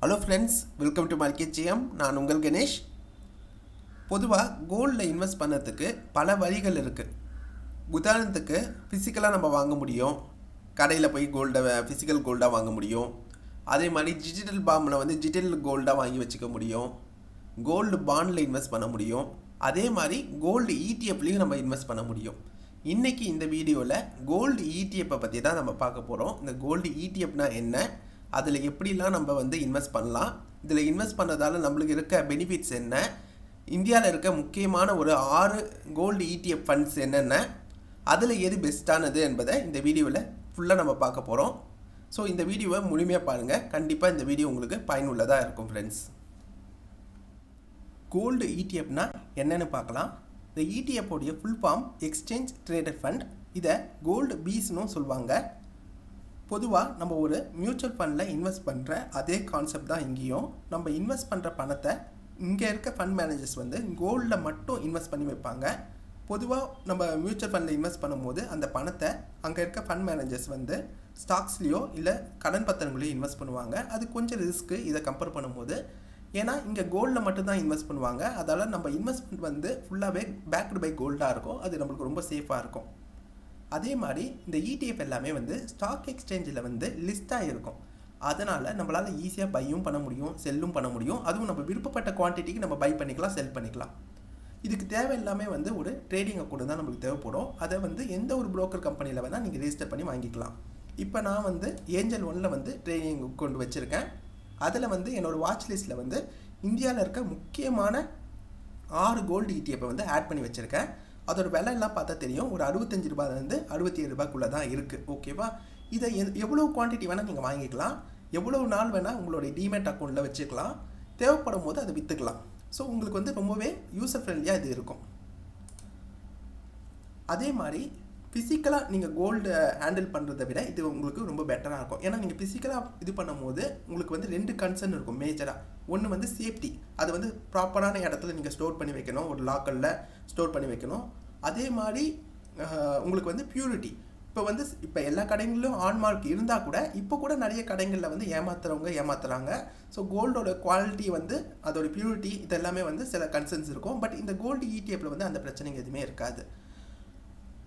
Hello friends, welcome to market GM. நான் உங்கள் கணேஷ். பொதுவாக கோல்டில் இன்வெஸ்ட் பண்ணுறதுக்கு பல வழிகள் இருக்குது. உதாரணத்துக்கு ஃபிசிக்கலாக நம்ம வாங்க முடியும், கடையில் போய் ஃபிசிக்கல் கோல்டாக வாங்க முடியும். அதே மாதிரி டிஜிட்டல் பாம்பில் டிஜிட்டல் கோல்டாக வாங்கி வச்சுக்க முடியும். கோல்டு பாண்டில் இன்வெஸ்ட் பண்ண முடியும். அதே மாதிரி கோல்டு இடிஎஃப்லேயும் நம்ம இன்வெஸ்ட் பண்ண முடியும். இன்றைக்கி இந்த வீடியோவில் கோல்டு இடிஎஃப்பை பற்றி தான் நம்ம பார்க்க போகிறோம். இந்த கோல்டு இடிஎஃப்னா என்ன, அதில் எப்படிலாம் நம்ம இன்வெஸ்ட் பண்ணலாம், இதில் இன்வெஸ்ட் பண்ணுறதால நம்மளுக்கு இருக்க பெனிஃபிட்ஸ் என்ன, இந்தியாவில் இருக்க முக்கியமான ஒரு 6 கோல்டு இடிஎஃப் ஃபண்ட்ஸ் என்னென்ன, அதில் எது பெஸ்ட்டானது என்பதை இந்த வீடியோவில் ஃபுல்லாக நம்ம பார்க்க போகிறோம். ஸோ இந்த வீடியோவை முழுமையாக பாருங்கள். கண்டிப்பாக இந்த வீடியோ உங்களுக்கு பயனுள்ளதாக இருக்கும் ஃப்ரெண்ட்ஸ். கோல்டு இடிஎஃப்னா என்னென்னு பார்க்கலாம். இந்த இடிஎஃப்ஓடைய full form exchange traded fund. இதை கோல்டு பீஸ்னும் சொல்லுவாங்க. பொதுவாக நம்ம ஒரு மியூச்சுவல் ஃபண்டில் இன்வெஸ்ட் பண்ணுற அதே கான்செப்ட் தான் இங்கேயும். நம்ம இன்வெஸ்ட் பண்ணுற பணத்தை இங்கே இருக்க ஃபண்ட் மேனேஜர்ஸ் கோல்டில் மட்டும் இன்வெஸ்ட் பண்ணி வைப்பாங்க. பொதுவாக நம்ம மியூச்சுவல் ஃபண்டில் இன்வெஸ்ட் பண்ணும்போது அந்த பணத்தை அங்கே இருக்க ஃபண்ட் மேனேஜர்ஸ் ஸ்டாக்ஸ்லேயோ இல்லை கடன் பத்திரங்களையோ இன்வெஸ்ட் பண்ணுவாங்க. அது கொஞ்சம் ரிஸ்க்கு இதை கம்பேர் பண்ணும்போது. ஏன்னா இங்கே கோல்டில் மட்டும்தான் இன்வெஸ்ட் பண்ணுவாங்க. அதால் நம்ம இன்வெஸ்ட்மெண்ட் ஃபுல்லாகவே பேக்டு பை கோல்டாக இருக்கும். அது நம்மளுக்கு ரொம்ப சேஃபாக இருக்கும். அதே மாதிரி இந்த இடிஎஃப் எல்லாமே ஸ்டாக் எக்ஸ்சேஞ்சில் லிஸ்ட்டாக இருக்கும். அதனால் நம்மளால் ஈஸியாக பையும் பண்ண முடியும், செல்லும் பண்ண முடியும். அதுவும் நம்ம விருப்பப்பட்ட குவான்டிட்டிக்கு நம்ம பை பண்ணிக்கலாம், செல் பண்ணிக்கலாம். இதுக்கு தேவை எல்லாமே ஒரு ட்ரேடிங் அக்கௌண்ட் தான் நம்மளுக்கு தேவைப்படும். அதை எந்த ஒரு புரோக்கர் கம்பெனியில் வேணால் நீங்கள் ரெஜிஸ்டர் பண்ணி வாங்கிக்கலாம். இப்போ நான் ஏஞ்சல் ஒன்னில் ட்ரேடிங் அக்கௌண்ட் வச்சுருக்கேன். அதில் என்னோடய வாட்ச் லிஸ்ட்டில் இந்தியாவில் இருக்க முக்கியமான 6 கோல்டு இடிஎஃப்பை ஆட் பண்ணி வச்சுருக்கேன். அதோட விலை எல்லாம் பார்த்தா தெரியும். ஒரு 65 ரூபாயிலேருந்து 67 ரூபாய்க்குள்ளே தான் இருக்குது. ஓகேவா? இதை எவ்வளோ குவான்டிட்டி வேணால் நீங்கள் வாங்கிக்கலாம், எவ்வளோ நாள் வேணால் உங்களுடைய டிமேட் அக்கௌண்ட்டில் வச்சுக்கலாம். தேவைப்படும் போது அதை விற்றுக்கலாம். ஸோ உங்களுக்கு ரொம்பவே யூசர் ஃப்ரெண்ட்லியாக இது இருக்கும். அதே மாதிரி ஃபிசிக்கலாக நீங்கள் கோல்டு ஹேண்டில் பண்ணுறதை விட இது உங்களுக்கு ரொம்ப பெட்டராக இருக்கும். ஏன்னா நீங்கள் ஃபிசிக்கலாக இது பண்ணும்போது உங்களுக்கு 2 கன்சர்ன் இருக்கும் மேஜராக. ஒன்று சேஃப்டி. அது ப்ராப்பரான இடத்துல நீங்கள் ஸ்டோர் பண்ணி வைக்கணும், ஒரு லாக்கரில் ஸ்டோர் பண்ணி வைக்கணும். அதே மாதிரி உங்களுக்கு பியூரிட்டி. இப்போ எல்லா கடைகளிலும் ஆன்மார்க் இருந்தால் கூட இப்போ கூட நிறைய கடைகளில் ஏமாத்துறவங்க ஏமாத்துறாங்க. ஸோ கோல்டோட குவாலிட்டி அதோட பியூரிட்டி இதெல்லாமே சில கன்சர்ன்ஸ் இருக்கும். பட் இந்த கோல்டு இடிஎஃப்பில் அந்த பிரச்சனைங்க எதுவுமே இருக்காது.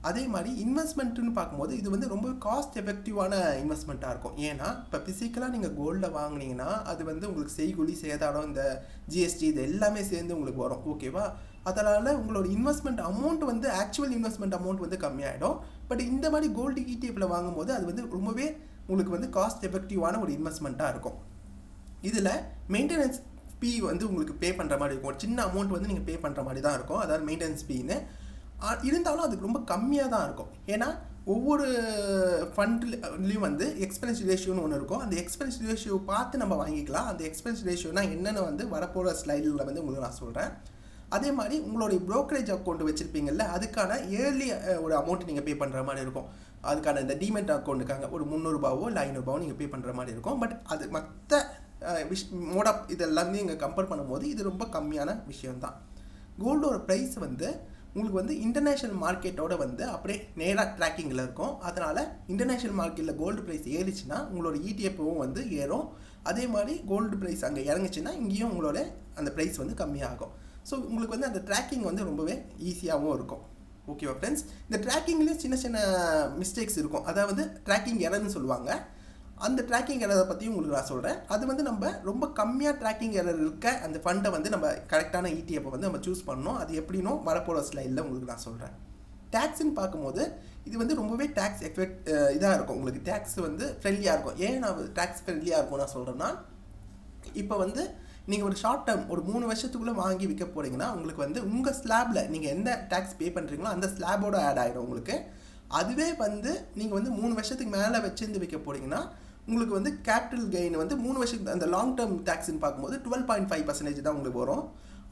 அதே மாதிரி இன்வெஸ்ட்மெண்ட்டுன்னு பார்க்கும்போது இது ரொம்ப காஸ்ட் எஃபெக்டிவான இன்வெஸ்ட்மெண்ட்டாக இருக்கும். ஏன்னா இப்போ ஃபிசிக்கலாக நீங்கள் கோல்டில் வாங்கினீங்கன்னா அது உங்களுக்கு செய்கூலி சேதாரம், இந்த ஜிஎஸ்டி இது எல்லாமே சேர்ந்து உங்களுக்கு வரும். ஓகேவா? அதனால் உங்களோட investment amount actual investment amount கம்மியாகிடும். பட் இந்த மாதிரி கோல்டு இடிஎஃப்பில் வாங்கும்போது அது ரொம்பவே உங்களுக்கு காஸ்ட் எஃபெக்டிவான ஒரு இன்வெஸ்ட்மெண்ட்டாக இருக்கும். இதில் மெயின்டெனன்ஸ் ஃபீ உங்களுக்கு பே பண்ணுற மாதிரி இருக்கும். ஒரு சின்ன அமௌண்ட் நீங்கள் பே பண்ணுற மாதிரி தான் இருக்கும். அதாவது மெயின்டெனன்ஸ் ஃபீன்னு இருந்தாலும் அதுக்கு ரொம்ப கம்மியாக தான் இருக்கும். ஏன்னா ஒவ்வொரு ஃபண்ட்லேயும் எக்ஸ்பென்ஸ் ரேஷியோன்னு ஒன்று இருக்கும். அந்த எக்ஸ்பென்ஸ் ரேஷியோ பார்த்து நம்ம வாங்கிக்கலாம். அந்த எக்ஸ்பென்ஸ் ரேஷியோனா என்னென்னு வரப்போகிற ஸ்லைடில் உங்களுக்கு நான் சொல்கிறேன். அதே மாதிரி உங்களுடைய ப்ரோக்கரேஜ் அக்கௌண்ட் வச்சுருப்பீங்கள்ல, அதுக்கான இயர்லி ஒரு அமௌண்ட் நீங்கள் பே பண்ணுற மாதிரி இருக்கும். அதுக்கான இந்த டிமெட் அக்கௌண்ட்டுக்காக ஒரு 300 ரூபாவோ இல்லை 500 ரூபாவோ நீங்கள் பே பண்ணுற மாதிரி இருக்கும். பட் அது மற்ற மோட் ஆஃப் இதெல்லாமே நீங்கள் கம்பேர் பண்ணும்போது இது ரொம்ப கம்மியான விஷயம்தான். கோல்டோட ப்ரைஸ் உங்களுக்கு இன்டர்நேஷ்னல் மார்க்கெட்டோட அப்படியே நேராக ட்ராக்கிங்கில் இருக்கும். அதனால் இன்டர்நேஷ்னல் மார்க்கெட்டில் கோல்டு ப்ரைஸ் ஏறிச்சுன்னா உங்களோட இடிஎஃப்பும் ஏறும். அதே மாதிரி கோல்டு ப்ரைஸ் அங்கே இறங்குச்சுன்னா இங்கேயும் உங்களோட அந்த ப்ரைஸ் கம்மியாகும். ஸோ உங்களுக்கு அந்த ட்ராக்கிங் ரொம்பவே ஈஸியாகவும் இருக்கும். ஓகேவா ஃப்ரெண்ட்ஸ்? இந்த ட்ராக்கிங்லேயும் சின்ன சின்ன மிஸ்டேக்ஸ் இருக்கும். அதாவது ட்ராக்கிங் எரர்னு சொல்லுவாங்க. அந்த ட்ராக்கிங் எரரை பற்றியும் உங்களுக்கு நான் சொல்கிறேன். அது நம்ம ரொம்ப கம்மியாக ட்ராக்கிங் எரர் இருக்க அந்த ஃபண்டை நம்ம கரெக்டான இடிஎஃப்பை நம்ம சூஸ் பண்ணணும். அது எப்படினோ வரப்போகிற ஸ்லைடில் உங்களுக்கு நான் சொல்கிறேன். டேக்ஸ்ன்னு பார்க்கும்போது இது ரொம்பவே டேக்ஸ் எஃபெக்ட் இதாக இருக்கும். உங்களுக்கு டேக்ஸ் ஃப்ரெண்ட்லியாக இருக்கும். ஏன் நான் டேக்ஸ் ஃப்ரெண்ட்லியாக இருக்கும் நான் சொல்கிறேன்னா, இப்போ நீங்கள் ஒரு ஷார்ட் டேர்ம் ஒரு 3 வருஷத்துக்குள்ளே வாங்கி விற்க போகிறீங்கன்னா உங்களுக்கு உங்கள் ஸ்லாபில் நீங்கள் எந்த டேக்ஸ் பே பண்ணுறீங்களோ அந்த ஸ்லாபோட ஆட் ஆகிடும் உங்களுக்கு. அதுவே நீங்கள் 3 வருஷத்துக்கு மேலே வச்சுருந்து விற்க போகிறீங்கன்னா உங்களுக்கு கேபிட்டல் கெயின் 3 வருஷத்துக்கு அந்த லாங் டேர்ம் டேக்ஸ்ன்னு பார்க்கும்போது 12.5% தான் உங்களுக்கு வரும்.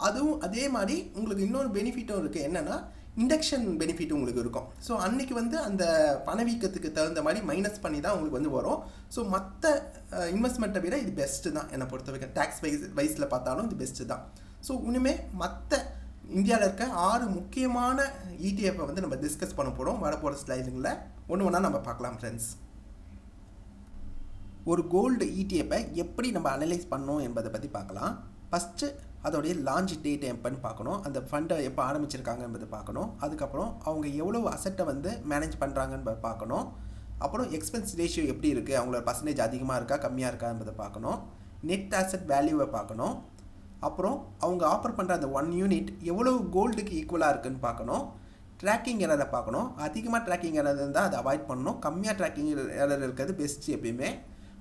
அதுவும் அதே மாதிரி உங்களுக்கு இன்னொரு பெனிஃபிட்டும் இருக்குது. என்னென்னா இண்டக்ஷன் பெனிஃபிட் உங்களுக்கு இருக்கும். ஸோ அன்றைக்கி அந்த பணவீக்கத்துக்கு தகுந்த மாதிரி மைனஸ் பண்ணி தான் உங்களுக்கு வரும். ஸோ மற்ற இன்வெஸ்ட்மெண்ட்டை விட இது பெஸ்ட்டு தான் என்னை பொறுத்த வரைக்கும். டேக்ஸ் வைஸில் பார்த்தாலும் இது பெஸ்ட்டு தான். ஸோ இனிமேல் மற்ற இந்தியாவில் இருக்க 6 முக்கியமான இடிஎஃப்பை நம்ம டிஸ்கஸ் பண்ண போகிறோம் வரப்போகிற ஸ்லைடுங்களில். ஒன்று ஒன்றா நம்ம பார்க்கலாம் ஃப்ரெண்ட்ஸ். ஒரு கோல்டு இடிஎஃப்பை எப்படி நம்ம அனலைஸ் பண்ணோம் என்பதை பற்றி பார்க்கலாம். ஃபஸ்ட்டு அதோடைய லான்ச் டேட் எப்போன்னு பார்க்கணும், அந்த ஃபண்டை எப்போ ஆரம்பிச்சிருக்காங்க என்பதை பார்க்கணும். அதுக்கப்புறம் அவங்க எவ்வளோ அசட்டை வந்து மேனேஜ் பண்ணுறாங்கன்னு பார்க்கணும். அப்புறம் எக்ஸ்பென்ஸ் ரேஷியோ எப்படி இருக்குது, அவங்களோட பர்சன்டேஜ் அதிகமாக இருக்கா கம்மியாக இருக்கா என்பதை பார்க்கணும். நெட் ஆசெட் வேல்யூவை பார்க்கணும். அப்புறம் அவங்க ஆஃபர் பண்ணுற அந்த 1 யூனிட் எவ்வளோ கோல்டுக்கு ஈக்குவலாக இருக்குதுன்னு பார்க்கணும். ட்ராக்கிங் எரரை பார்க்கணும். அதிகமாக ட்ராக்கிங் எரர் இருந்தால் அதை அவாய்ட் பண்ணணும். கம்மியாக ட்ராக்கிங் எரர் இருக்கிறது பெஸ்ட்டு. எப்பயுமே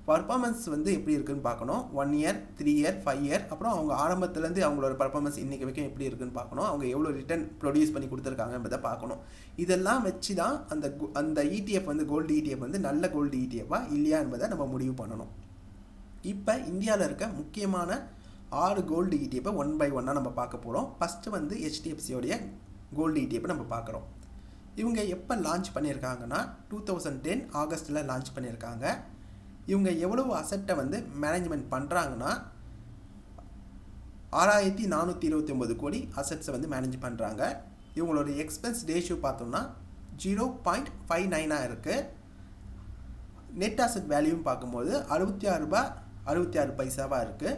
பர்ஃபார்மன்ஸ் வந்து எப்படி இருக்குதுன்னு பார்க்கணும். 1 இயர் 3 இயர் 5 இயர் அப்புறம் அவங்க ஆரம்பத்துலேருந்து அவங்களோட பர்ஃபார்மன்ஸ் இன்றைக்கி வரைக்கும் எப்படி இருக்குதுன்னு பார்க்கணும். அவங்க எவ்வளோ ரிட்டர்ன் ப்ரொடியூஸ் பண்ணி கொடுத்துருக்காங்க என்பதை பார்க்கணும். இதெல்லாம் வச்சு தான் அந்த இடிஎஃப் வந்து கோல்டு இடிஎஃப் வந்து நல்ல கோல்டு இடிஎஃபா இல்லையா என்பதை நம்ம முடிவு பண்ணணும். இப்போ இந்தியாவில் இருக்க முக்கியமான 6 கோல்டு இடிஎஃப்பை 1 by 1 நம்ம பார்க்க போகிறோம். ஃபஸ்ட்டு வந்து HDFCயோடைய கோல்டு இடிஎஃப்பை நம்ம பார்க்குறோம். இவங்க எப்போ லான்ச் பண்ணியிருக்காங்கன்னா 2010 ஆகஸ்ட்டில் லான்ச் பண்ணியிருக்காங்க. இவங்க எவ்வளவு அசட்டை வந்து மேனேஜ்மெண்ட் பண்ணுறாங்கன்னா 6429 கோடி அசட்ஸை வந்து மேனேஜ் பண்ணுறாங்க. இவங்களோட எக்ஸ்பென்ஸ் ரேஷியோ பார்த்தோம்னா 0.59 இருக்குது. நெட் அசட் வேல்யூன்னு பார்க்கும்போது 66 ரூபாய் 66 பைசாவாக இருக்குது.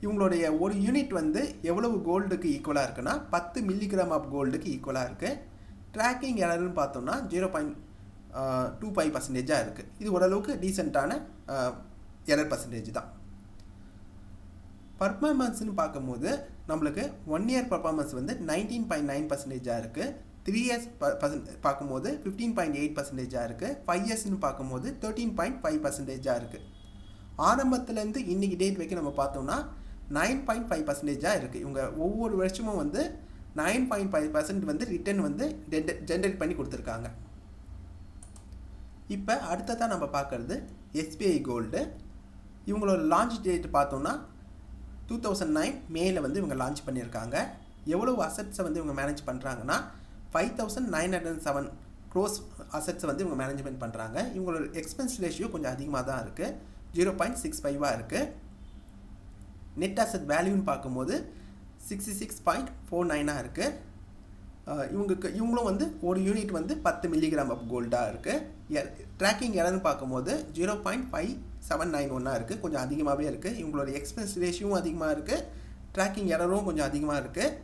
இவங்களுடைய ஒரு யூனிட் வந்து எவ்வளவு கோல்டுக்கு ஈக்குவலாக இருக்குன்னா 10 மில்லிகிராம் ஆஃப் கோல்டுக்கு ஈக்குவலாக இருக்குது. ட்ராக்கிங் எரர்னு பார்த்தோம்னா 0.25% இருக்குது. இது ஓரளவுக்கு டீசெண்டான எரர் பர்சன்டேஜ் தான். பர்ஃபார்மன்ஸ்னு பார்க்கும்போது நம்மளுக்கு 1 இயர் பர்ஃபார்மன்ஸ் வந்து 19.9% இருக்குது. 3 இயர்ஸ் பார்க்கும்போது 15.8% இருக்குது. 5 இயர்ஸ்னு பார்க்கும்போது 13.5% இருக்குது. ஆரம்பத்துலேருந்து இன்றைக்கி டேட் வரைக்கும் நம்ம பார்த்தோம்னா 9.5% இருக்குது. இவங்க ஒவ்வொரு வருஷமும் வந்து 9.5% வந்து ரிட்டர்ன் வந்து ஜென்ரேட் பண்ணி கொடுத்துருக்காங்க. இப்போ அடுத்ததான் நம்ம பார்க்குறது SBI கோல்டு. இவங்களோட லான்ச் டேட் பார்த்தோம்னா 2009 மேல வந்து இவங்க லான்ச் பண்ணியிருக்காங்க. எவ்வளவு அசட்ஸை வந்து இவங்க மேனேஜ் பண்ணுறாங்கன்னா 5907 க்ரோஸ் அசட்ஸை வந்து இவங்க மேனேஜ்மெண்ட் பண்ணுறாங்க. இவங்களோட எக்ஸ்பென்ஸ் ரேஷியோ கொஞ்சம் அதிகமாக தான் இருக்குது. 0.65 இருக்குது. நெட் அசட் வேல்யூன்னு பார்க்கும்போது 66.49 இருக்குது. இவங்களும் வந்து ஒரு யூனிட் வந்து 10 மில்லிகிராம் ஆஃப் கோல்டாக இருக்குது. ட்ராக்கிங் எரர்னு பார்க்கும்போது 0.5791 இருக்குது. கொஞ்சம் அதிகமாகவே இருக்குது. இவங்களோட எக்ஸ்பென்ஸ் ரேஷியோவும் அதிகமாக இருக்குது. ட்ராக்கிங் எரரும் கொஞ்சம் அதிகமாக இருக்குது.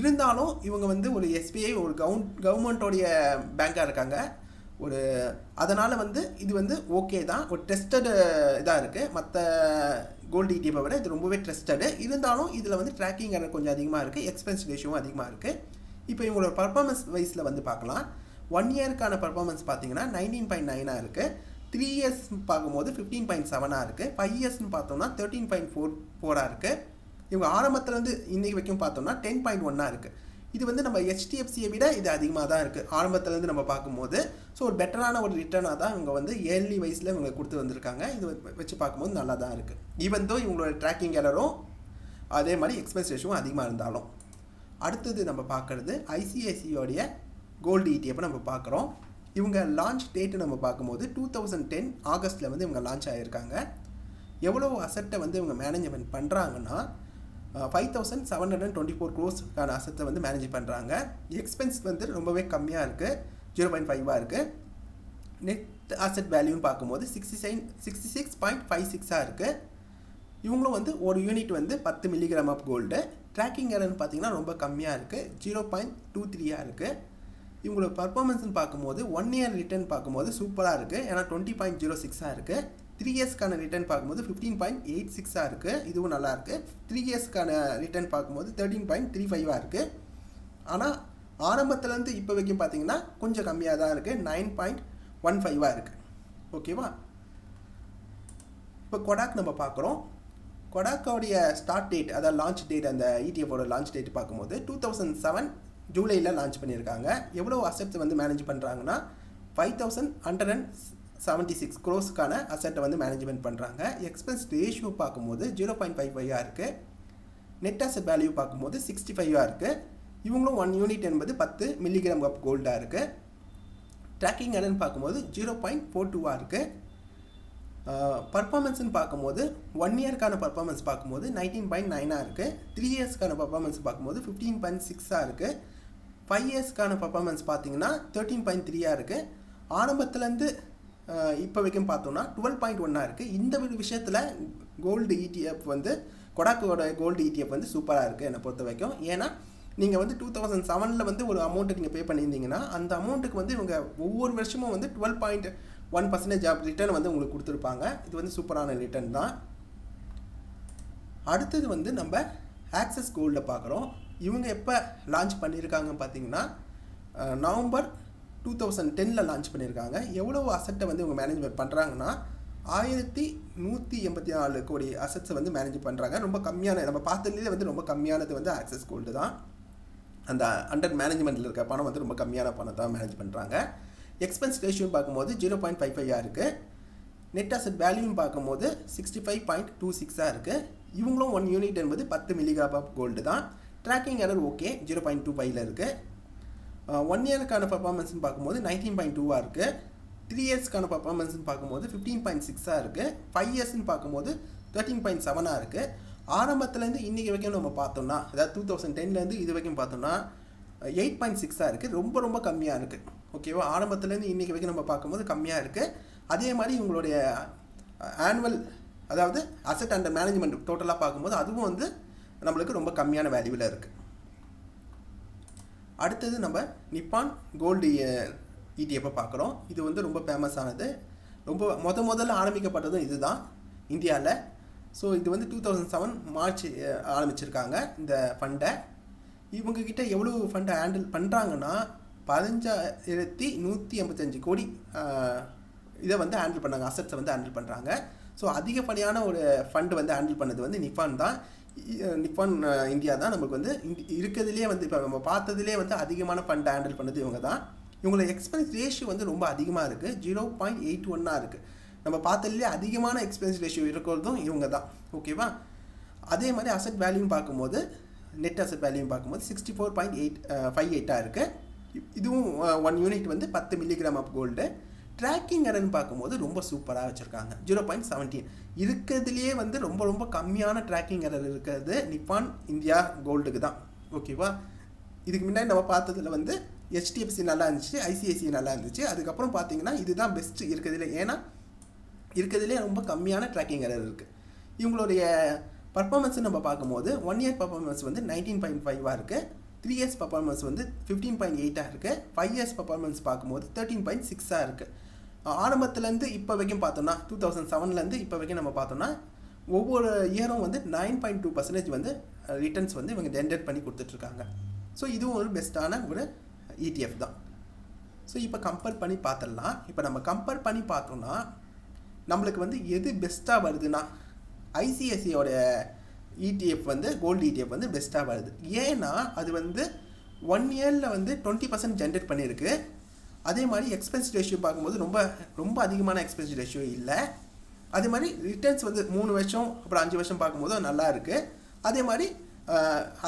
இருந்தாலும் இவங்க வந்து ஒரு SBI ஒரு கவர்மெண்ட்டோடைய பேங்காக இருக்காங்க. அதனால் வந்து இது வந்து ஓகே தான், ஒரு ட்ரஸ்டடு இதாக இருக்குது. மற்ற கோல்டு இடிஎஃப்பை விட இது ரொம்பவே ட்ரஸ்டடு. இருந்தாலும் இதில் வந்து ட்ராக்கிங் எரர் கொஞ்சம் அதிகமாக இருக்குது. எக்ஸ்பென்ஸ் ரேஷியோவும் அதிகமாக இருக்குது. இப்போ இவங்களோட பர்ஃபார்மன்ஸ் வைஸில் வந்து பார்க்கலாம். 1 இயருக்கான பர்ஃபார்மன்ஸ் பார்த்தீங்கன்னா 19.9 இருக்குது. 3 இயர்ஸ் பார்க்கும்போது 15.7 இருக்குது. 5 இயர்ஸ்னு பார்த்தோம்னா 13.44 இருக்குது. இவங்க ஆரம்பத்துலேருந்து இன்றைக்கி வரைக்கும் பார்த்தோம்னா 10.1 இருக்குது. இது வந்து நம்ம HDFCயை விட இது அதிகமாக தான் இருக்குது ஆரம்பத்துலேருந்து நம்ம பார்க்கும்போது. ஸோ ஒரு பெட்டரான ஒரு ரிட்டர்னாக தான் இவங்க வந்து இயர்லி வைஸில் இவங்க கொடுத்து வந்திருக்காங்க. இது வச்சு பார்க்கும்போது நல்லா தான் இருக்குது. ஈவன் தோ இவங்களோட ட்ராக்கிங் எரரும் அதே மாதிரி எக்ஸ்பென்ஸ் ரேஷியோவும் அதிகமாக இருந்தாலும். அடுத்தது நம்ம பார்க்குறது ICICIயோடைய கோல்டு இடிஎஃப்பை நம்ம பார்க்குறோம். இவங்க லான்ச் டேட்டு நம்ம பார்க்கும்போது 2010 ஆகஸ்ட்டில் வந்து இவங்க லான்ச் ஆகியிருக்காங்க. எவ்வளோ அசட்டை வந்து இவங்க மேனேஜ்மெண்ட் பண்ணுறாங்கன்னா 5724 க்ரோஸ்க்கான அசத்தை வந்து மேனேஜ் பண்ணுறாங்க. எக்ஸ்பென்ஸ் வந்து ரொம்பவே கம்மியாக இருக்குது. 0.5 இருக்குது. நெட் அசட் வேல்யூன்னு பார்க்கும்போது 66.56 இருக்குது. இவங்களும் வந்து ஒரு யூனிட் வந்து 10 மில்லிகிராம் ஆஃப் கோல்டு. ட்ராக்கிங் எரர்னு பார்த்தீங்கன்னா ரொம்ப கம்மியாக இருக்குது. 0.23 இருக்குது. இவங்களோட பர்ஃபார்மன்ஸ்னு பார்க்கும்போது 1 இயர் ரிட்டர்ன் பார்க்கும்போது சூப்பராக இருக்குது. ஏன்னா 20.06 இருக்குது. 3 இயர்ஸ்க்கான ரிட்டர்ன் பார்க்கும்போது 15.86 இருக்குது. இதுவும் நல்லாயிருக்கு. 3 இயர்ஸ்க்கான ரிட்டர்ன் பார்க்கும்போது 13.35 இருக்குது. ஆனால் ஆரம்பத்துலேருந்து இப்போ வரைக்கும் பார்த்தீங்கன்னா கொஞ்சம் கம்மியாக தான் இருக்குது. 9.15 இருக்குது. ஓகேவா? இப்போ கொடாக் நம்ம பார்க்குறோம். கொடாக்கோடைய ஸ்டார்ட் டேட், அதாவது லான்ச் டேட், அந்த இடிஎஃப்போட லான்ச் டேட் பார்க்கும்போது 2007 ஜூலையில் லான்ச் பண்ணியிருக்காங்க. எவ்வளோ அசட்ஸ் வந்து மேனேஜ் பண்ணுறாங்கன்னா 5176 க்ரோஸ்க்கான அசட்டை வந்து மேனேஜ்மெண்ட் பண்ணுறாங்க. எக்ஸ்பென்ஸ் ரேஷியோ பார்க்கும்போது 0.55 இருக்குது. நெட் அசட் வேல்யூ பார்க்கும்போது 65 இருக்குது. இவங்களும் 1 யூனிட் என்பது 10 மில்லிகிராம் ஆஃப் கோல்டாக இருக்குது. ட்ராக்கிங் எரர்னு பார்க்கும்போது 0.42 இருக்குது. பர்ஃபார்மன்ஸ்னு பார்க்கும்போது 1 இயருக்கான பர்ஃபார்மன்ஸ் பார்க்கும்போது 19.9 இருக்குது. 3 இயர்ஸ்க்கான பர்ஃபார்மன்ஸ் பார்க்கும்போது 15.6 இருக்குது. 5 இயர்ஸ்க்கான பர்ஃபார்மன்ஸ் பார்த்தீங்கன்னா 13.3 இருக்குது. ஆரம்பத்துலேருந்து இப்போ வரைக்கும் பார்த்தோம்னா 12.1 இருக்குது. இந்த விஷயத்தில் கோல்டு ETF வந்து கொடாக்கோட கோல்டு ETF வந்து சூப்பராக இருக்குது என்னை பொறுத்த வரைக்கும். ஏன்னா நீங்கள் வந்து 2007 வந்து ஒரு அமௌண்ட்டை நீங்கள் பே பண்ணியிருந்தீங்கன்னா அந்த அமௌண்ட்டுக்கு வந்து இவங்க ஒவ்வொரு வருஷமும் வந்து 12.1% ஆஃப் ரிட்டர்ன் வந்து உங்களுக்கு கொடுத்துருப்பாங்க. இது வந்து சூப்பரான ரிட்டர்ன் தான். அடுத்தது வந்து நம்ம ஆக்சஸ் கோல்டை பார்க்குறோம். இவங்க எப்போ லான்ச் பண்ணியிருக்காங்க பார்த்தீங்கன்னா நவம்பர் 2010 லான்ச் பண்ணியிருக்காங்க. எவ்வளோ அசட்டை வந்து இவங்க மேனேஜ்மெண்ட் பண்ணுறாங்கன்னா 1184 கோடி அசட்ஸை வந்து மேனேஜ் பண்ணுறாங்க. ரொம்ப கம்மியான, நம்ம பார்த்ததுலேயே வந்து ரொம்ப கம்மியானது வந்து ஆக்சஸ் கோல்டு தான். அந்த அண்டர் மேனேஜ்மெண்ட்டில் இருக்க பணம் வந்து ரொம்ப கம்மியான பணம் தான் மேனேஜ் பண்ணுறாங்க. எக்ஸ்பென்ஸ் ரேஷியோன்னு பார்க்கும்போது 0.55 இருக்குது. நெட் அசட் வேல்யூன்னு பார்க்கும்போது 65.26 இருக்குது. இவங்களும் 1 யூனிட் என்பது 10 மில்லிகிராம் ஆஃப் கோல்டு தான். ட்ராக்கிங் எரர் ஓகே 0.25 இருக்குது. 1 இயருக்கான பர்ஃபார்மன்ஸ்னு பார்க்கும்போது 19.2 இருக்குது. 3 இயர்ஸ்க்கான பர்ஃபார்மன்ஸ்னு பார்க்கும்போது 15.6 இருக்குது. 5 இயர்ஸ்ன்னு பார்க்கும்போது 13.7 இருக்குது. ஆரம்பத்துலேருந்து இன்றைக்கி வரைக்கும் நம்ம பார்த்தோம்னா, அதாவது 2010 இது வரைக்கும் பார்த்தோம்னா 8.6 இருக்குது. ரொம்ப ரொம்ப கம்மியாக இருக்குது. ஓகேவா, ஆரம்பத்துலேருந்து இன்றைக்கி வரைக்கும் நம்ம பார்க்கும்போது கம்மியாக இருக்குது. அதே மாதிரி உங்களுடைய ஆனுவல், அதாவது அசட் அண்டர் மேனேஜ்மெண்ட் டோட்டலாக பார்க்கும்போது அதுவும் வந்து நம்மளுக்கு ரொம்ப கம்மியான வேல்யூவில் இருக்குது. அடுத்தது நம்ம நிப்பான் கோல்டு ETF பார்க்குறோம். இது வந்து ரொம்ப ஃபேமஸானது. ரொம்ப முதல்ல ஆரம்பிக்கப்பட்டதும் இது தான் இந்தியாவில். ஸோ இது வந்து 2007 மார்ச் ஆரம்பிச்சிருக்காங்க இந்த ஃபண்டை. இவங்கக்கிட்ட எவ்வளோ ஃபண்டை ஹேண்டில் பண்ணுறாங்கன்னா 15,185 கோடி இதை வந்து ஹேண்டில் பண்ணாங்க, அசட்ஸை வந்து ஹேண்டில் பண்ணுறாங்க. ஸோ அதிகப்படியான ஒரு ஃபண்டு வந்து ஹேண்டில் பண்ணது வந்து நிப்பான் தான். நிப்பான் இந்தியா தான் நமக்கு வந்து இருக்கிறதுலே வந்து இப்போ நம்ம பார்த்ததுலேயே வந்து அதிகமான ஃபண்டை ஹேண்டில் பண்ணது இவங்க தான். இவங்களோட எக்ஸ்பென்ஸ் ரேஷியோ வந்து ரொம்ப அதிகமாக இருக்குது. 0.81 இருக்குது. நம்ம பார்த்ததுலேயே அதிகமான எக்ஸ்பென்ஸ் ரேஷியோ இருக்கிறதும் இவங்க தான். ஓகேவா, அதே மாதிரி அசட் வேல்யூன்னு பார்க்கும்போது, நெட் அசட் வேல்யூன்னு பார்க்கும்போது 64.58 இருக்குது. இதுவும் 1 யூனிட் வந்து 10 மில்லிகிராம் ஆஃப் கோல்டு. ட்ராக்கிங் எரர்னு பார்க்கும்போது ரொம்ப சூப்பராக வச்சுருக்காங்க. 0.17 இருக்கிறதுலையே வந்து ரொம்ப ரொம்ப கம்மியான ட்ராக்கிங் எரர் இருக்கிறது நிப்பான் இந்தியா கோல்டுக்கு தான். ஓகேவா, இதுக்கு முன்னாடி நம்ம பார்த்ததில் வந்து HDFC நல்லா இருந்துச்சு, ICICI நல்லா இருந்துச்சு. அதுக்கப்புறம் பார்த்தீங்கன்னா இதுதான் பெஸ்ட்டு இருக்கிறதுல. ஏன்னா இருக்கிறதுலே ரொம்ப கம்மியான ட்ராக்கிங் எரர் இருக்குது. இவங்களுடைய பர்ஃபார்மன்ஸை நம்ம பார்க்கும்போது 1 இயர் பர்ஃபார்மன்ஸ் வந்து 19.5 இருக்குது. 3 இயர்ஸ் பர்ஃபார்மன்ஸ் வந்து 15.8 இருக்குது. 5 இயர்ஸ் பர்ஃபார்மன்ஸ் பார்க்கும்போது 13.6 இருக்குது. ஆரம்பத்துலேருந்து இப்போ வரைக்கும் பார்த்தோம்னா 2007 இப்போ வரைக்கும் நம்ம பார்த்தோம்னா ஒவ்வொரு இயரும் வந்து 9.2% வந்து ரிட்டர்ன்ஸ் வந்து இவங்க ஜென்ரேட் பண்ணி கொடுத்துட்ருக்காங்க. ஸோ இதுவும் ஒரு பெஸ்ட்டான ஒரு ETF தான். ஸோ இப்போ கம்பேர் பண்ணி பார்த்துடலாம். இப்போ நம்ம கம்பேர் பண்ணி பார்த்தோம்னா நம்மளுக்கு வந்து எது பெஸ்ட்டாக வருதுன்னா ICICIயோட ETF வந்து கோல்டு ETF வந்து பெஸ்ட்டாக வருது. ஏன்னா அது வந்து 1 இயரில் வந்து 20% ஜென்ரேட் பண்ணியிருக்கு. அதே மாதிரி எக்ஸ்பென்ஸ் ரேஷியோ பார்க்கும்போது ரொம்ப ரொம்ப அதிகமான எக்ஸ்பென்ஸ் ரேஷியோ இல்லை. அதே மாதிரி ரிட்டர்ன்ஸ் வந்து 3 வருஷம் அப்புறம் 5 வருஷம் பார்க்கும்போது நல்லா இருக்குது. அதே மாதிரி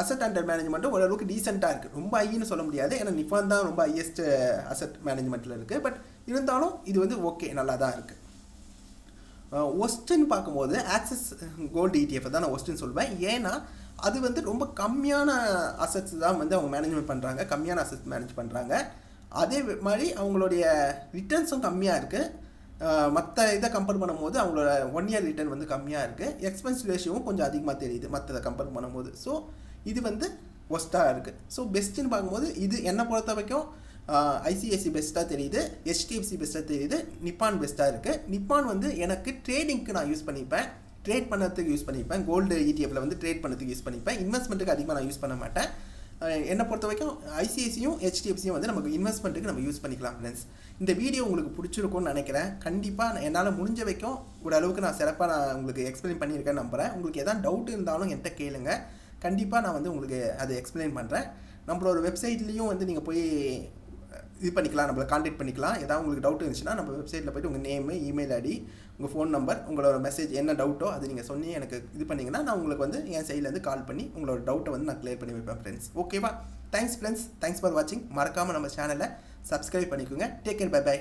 அசட் அண்டர் மேனேஜ்மெண்ட்டும் ஓரளவுக்கு டீசெண்டாக இருக்குது. ரொம்ப ஹைன்னு சொல்ல முடியாது, ஏன்னா நிப்பான் தான் ரொம்ப ஹையஸ்ட் அசட் மேனேஜ்மெண்ட்டில் இருக்குது. பட் இருந்தாலும் இது வந்து ஓகே, நல்லா தான் இருக்குது. ஒஸ்ட்டுன்னு பார்க்கும்போது ஆக்சஸ் கோல்டு ETF தான் நான் ஒஸ்ட்டுன்னு சொல்வேன். ஏன்னா அது வந்து ரொம்ப கம்மியான அசட்ஸ் தான் வந்து அவங்க மேனேஜ்மெண்ட் பண்ணுறாங்க, கம்மியான அசட்ஸ் மேனேஜ் பண்ணுறாங்க. அதே மாதிரி அவங்களுடைய ரிட்டர்ன்ஸும் கம்மியாக இருக்குது. மற்ற இதை கம்பேர் பண்ணும்போது அவங்களோட 1 இயர் ரிட்டர்ன் வந்து கம்மியாக இருக்குது. எக்ஸ்பென்ஸ் ரேஷியோவும் கொஞ்சம் அதிகமாக தெரியுது மற்றதை கம்பேர் பண்ணும்போது. ஸோ இது வந்து ஒஸ்ட்டாக இருக்குது. ஸோ பெஸ்ட்டுன்னு பார்க்கும்போது இது என்னை பொறுத்த வரைக்கும் ICICI பெஸ்ட்டாக தெரியுது, HDFC பெஸ்ட்டாக தெரியுது, நிப்பான் பெஸ்ட்டாக இருக்குது. நிப்பான் வந்து எனக்கு ட்ரேடிங்க்கு நான் யூஸ் பண்ணிப்பேன், ட்ரேட் பண்ணுறதுக்கு யூஸ் பண்ணிப்பேன். கோல்டு ETFல வந்து ட்ரேட் பண்ணுறதுக்கு யூஸ் பண்ணிப்பேன். இன்வெஸ்ட்மெண்ட்டுக்கு அதிகமாக நான் யூஸ் பண்ண மாட்டேன். என்னை பொறுத்த வரைக்கும் ICICIயும் HDFCயும் வந்து நமக்கு இன்வெஸ்ட்மெண்ட்டுக்கு நம்ம யூஸ் பண்ணிக்கலாம் ஃப்ரெண்ட்ஸ். இந்த வீடியோ உங்களுக்கு பிடிச்சிருக்கும்னு நினைக்கிறேன். கண்டிப்பாக என்னால் முடிஞ்ச வரைக்கும் ஓரளவுக்கு நான் சிறப்பாக நான் உங்களுக்கு எக்ஸ்பிளைன் பண்ணியிருக்கேன்னு நம்புகிறேன். உங்களுக்கு எதாவது டவுட் இருந்தாலும் என்கிட்ட கேளுங்க, கண்டிப்பாக நான் வந்து உங்களுக்கு அதை எக்ஸ்பிளைன் பண்ணுறேன். நம்மளோட வெப்சைட்லேயும் வந்து நீங்கள் போய் இது பண்ணிக்கலாம், நம்மளை காண்டாக்ட் பண்ணிக்கலாம். ஏதாவது உங்களுக்கு டவுட் இருந்துச்சுன்னா நம்ம வெப்சைட்டில் போய்ட்டு உங்கள் நேமு, இமெயில் ஐடி, உங்கள் ஃபோன் நம்பர், உங்களோட மெசேஜ் என்ன டவுட்டோ அது நீங்கள் சொன்னி எனக்கு இது பண்ணிங்கன்னா நான் உங்களுக்கு வந்து என் சைட்லேருந்து கால் பண்ணி உங்களோட டவுட்டை வந்து நான் கிளியர் பண்ணி வைப்பேன் ஃப்ரெண்ட்ஸ். ஓகேவா, தேங்க்ஸ் ஃப்ரெண்ட்ஸ், தேங்க்ஸ் ஃபார் வாட்சிங். மறக்காமல் நம்ம சேனலை சப்ஸ்கிரைப் பண்ணிக்கோங்க. Take care, bye by.